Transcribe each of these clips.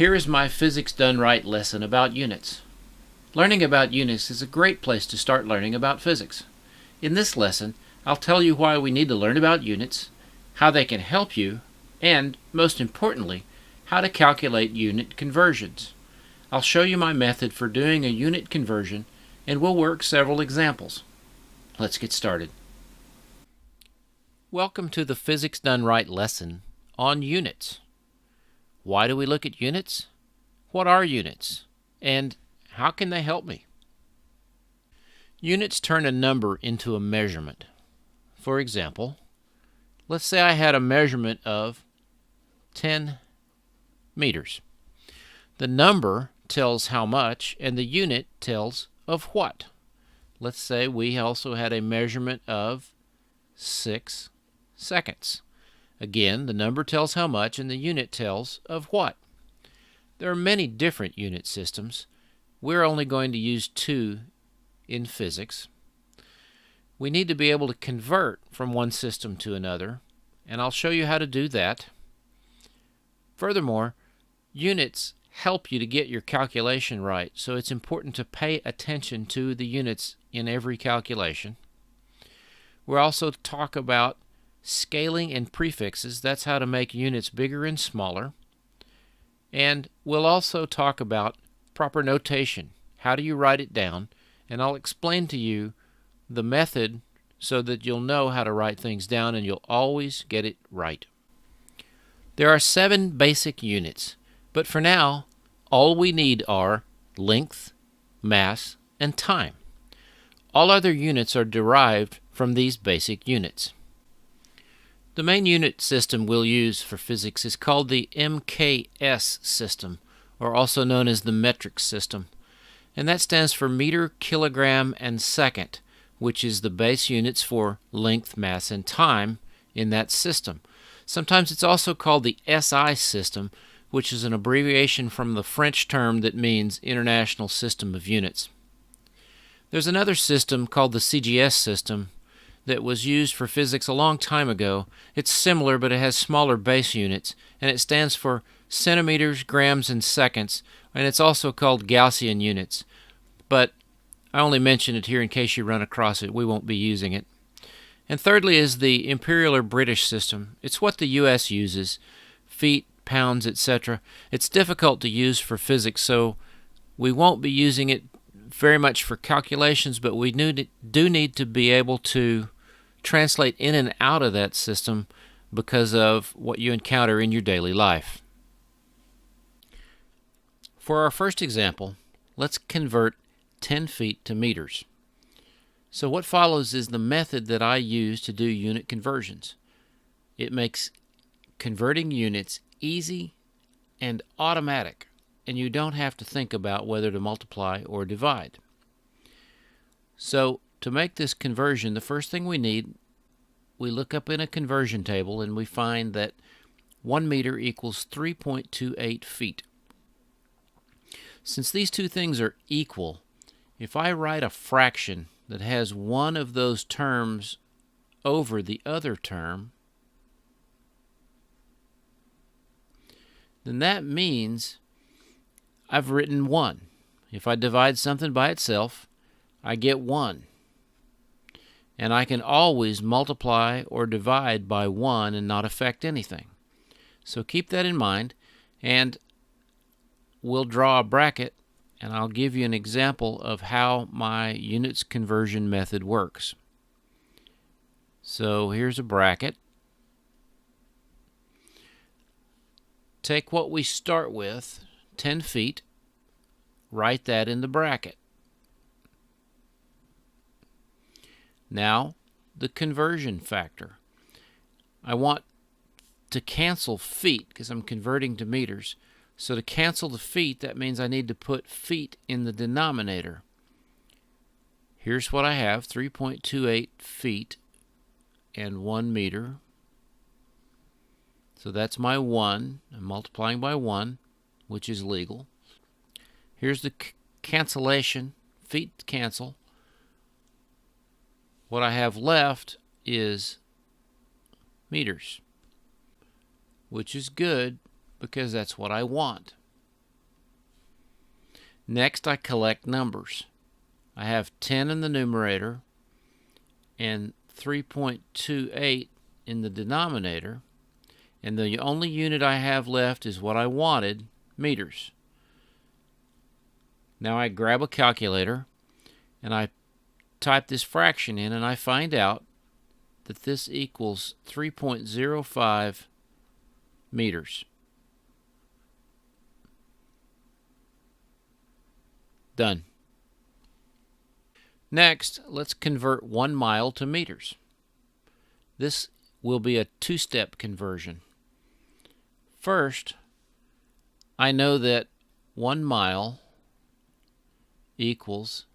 Here is my Physics Done Right lesson about units. Learning about units is a great place to start learning about physics. In this lesson, I'll tell you why we need to learn about units, how they can help you, and, most importantly, how to calculate unit conversions. I'll show you my method for doing a unit conversion, and we'll work several examples. Let's get started. Welcome to the Physics Done Right lesson on units. Why do we look at units? What are units? And how can they help me? Units turn a number into a measurement. For example, let's say I had a measurement of 10 meters. The number tells how much, and the unit tells of what. Let's say we also had a measurement of 6 seconds. Again, the number tells how much, and the unit tells of what. There are many different unit systems. We're only going to use 2 in physics. We need to be able to convert from one system to another, and I'll show you how to do that. Furthermore, units help you to get your calculation right, so it's important to pay attention to the units in every calculation. We'll also talk about scaling and prefixes. That's how to make units bigger and smaller. And we'll also talk about proper notation. How do you write it down? And I'll explain to you the method so that you'll know how to write things down and you'll always get it right. There are 7 basic units, but for now, all we need are length, mass, and time. All other units are derived from these basic units. The main unit system we'll use for physics is called the MKS system, or also known as the metric system. And that stands for meter, kilogram, and second, which is the base units for length, mass, and time in that system. Sometimes it's also called the SI system, which is an abbreviation from the French term that means International System of Units. There's another system called the CGS system that was used for physics a long time ago. It's similar, but it has smaller base units, and it stands for centimeters, grams, and seconds, and it's also called Gaussian units. But I only mention it here in case you run across it. We won't be using it. And thirdly is the imperial or British system. It's what the U.S. uses, feet, pounds, etc. It's difficult to use for physics, so we won't be using it very much for calculations, but we do need to be able to translate in and out of that system because of what you encounter in your daily life. For our first example, let's convert 10 feet to meters. So what follows is the method that I use to do unit conversions. It makes converting units easy and automatic, and you don't have to think about whether to multiply or divide. So to make this conversion, the first thing we need, we look up in a conversion table and we find that 1 meter equals 3.28 feet. Since these two things are equal, if I write a fraction that has one of those terms over the other term, then that means I've written 1. If I divide something by itself, I get 1. And I can always multiply or divide by 1 and not affect anything. So keep that in mind, and we'll draw a bracket, and I'll give you an example of how my units conversion method works. So here's a bracket. Take what we start with, 10 feet, write that in the bracket. Now, the conversion factor. I want to cancel feet because I'm converting to meters. So to cancel the feet, that means I need to put feet in the denominator. Here's what I have, 3.28 feet and 1 meter. So that's my 1. I'm multiplying by 1, which is legal. Here's the cancellation. Feet cancel. What I have left is meters, which is good because that's what I want. Next, I collect numbers. I have 10 in the numerator and 3.28 in the denominator, and the only unit I have left is what I wanted, meters. Now I grab a calculator and I type this fraction in, and I find out that this equals 3.05 meters. Done. Next, let's convert 1 mile to meters. This will be a two-step conversion. First, I know that 1 mile equals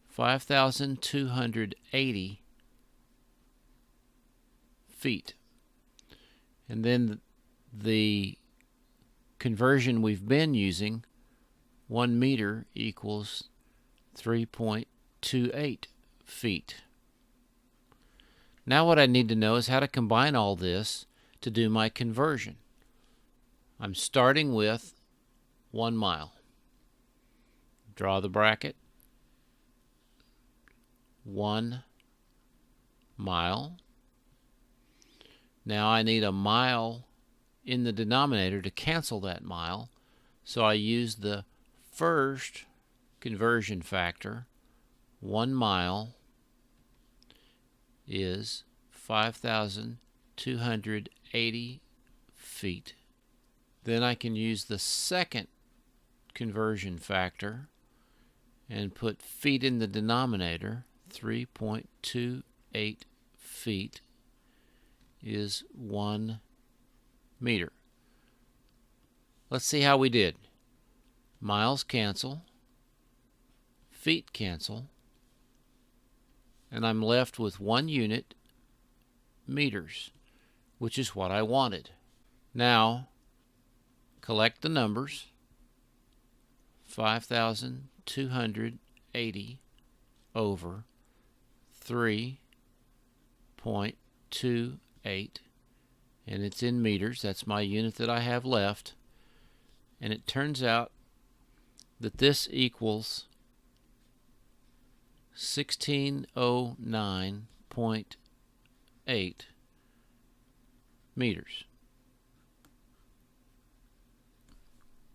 5,280 feet. And then the conversion we've been using, 1 meter equals 3.28 feet. Now what I need to know is how to combine all this to do my conversion. I'm starting with 1 mile. Draw the bracket. 1 mile. Now I need a mile in the denominator to cancel that mile, so I use the first conversion factor. 1 mile is 5,280 feet. Then I can use the second conversion factor and put feet in the denominator. 3.28 feet is 1 meter. Let's see how we did. Miles cancel, feet cancel, and I'm left with 1 unit, meters, which is what I wanted. Now, collect the numbers. 5,280 over 3.28, and it's in meters. That's my unit that I have left. And it turns out that this equals 1609.8 meters.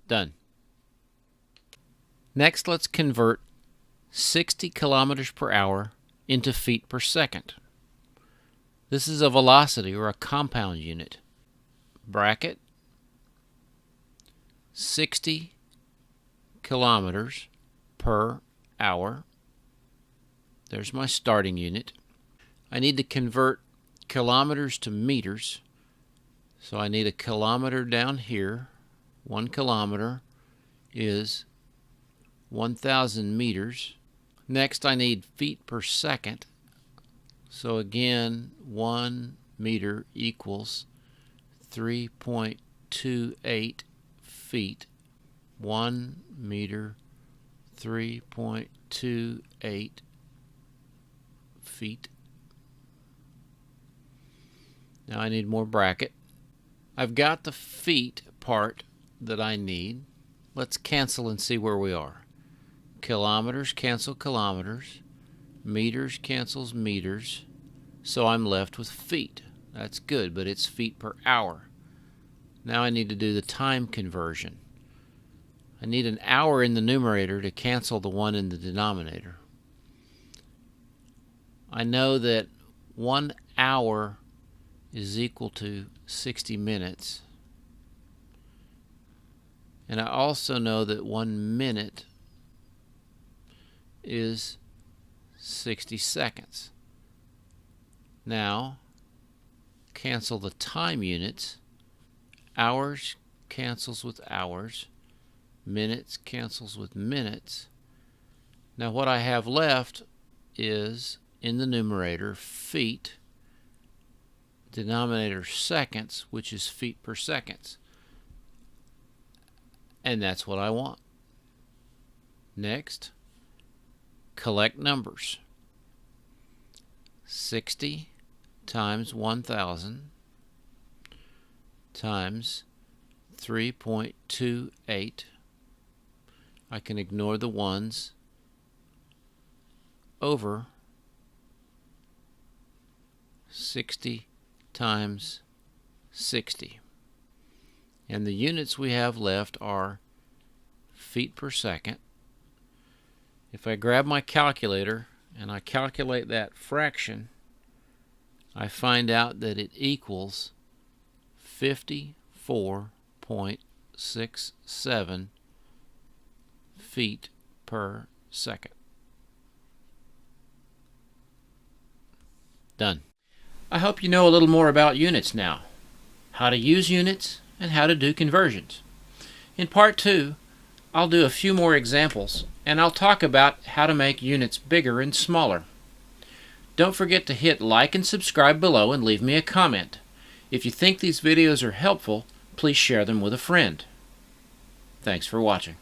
Done. Next, let's convert 60 kilometers per hour into feet per second. This is a velocity or a compound unit. Bracket 60 kilometers per hour. There's my starting unit. I need to convert kilometers to meters, so I need a kilometer down here. 1 kilometer is 1,000 meters. Next, I need feet per second. So again, 1 meter equals 3.28 feet. 1 meter, 3.28 feet. Now I need more bracket. I've got the feet part that I need. Let's cancel and see where we are. Kilometers cancel kilometers. Meters cancels meters. So I'm left with feet. That's good, but it's feet per hour. Now I need to do the time conversion. I need an hour in the numerator to cancel the 1 in the denominator. I know that 1 hour is equal to 60 minutes. And I also know that 1 minute is 60 seconds. Now, cancel the time units. Hours cancels with hours. Minutes cancels with minutes. Now what I have left is, in the numerator, feet, denominator seconds, which is feet per seconds. And that's what I want. Next, collect numbers. 60 times 1,000 times 3.28 I can ignore the ones over 60 times 60. And the units we have left are feet per second. If I grab my calculator and I calculate that fraction, I find out that it equals 54.67 feet per second. Done. I hope you know a little more about units now, how to use units, and how to do conversions. In part 2, I'll do a few more examples, and I'll talk about how to make units bigger and smaller. Don't forget to hit like and subscribe below and leave me a comment. If you think these videos are helpful, please share them with a friend. Thanks for watching.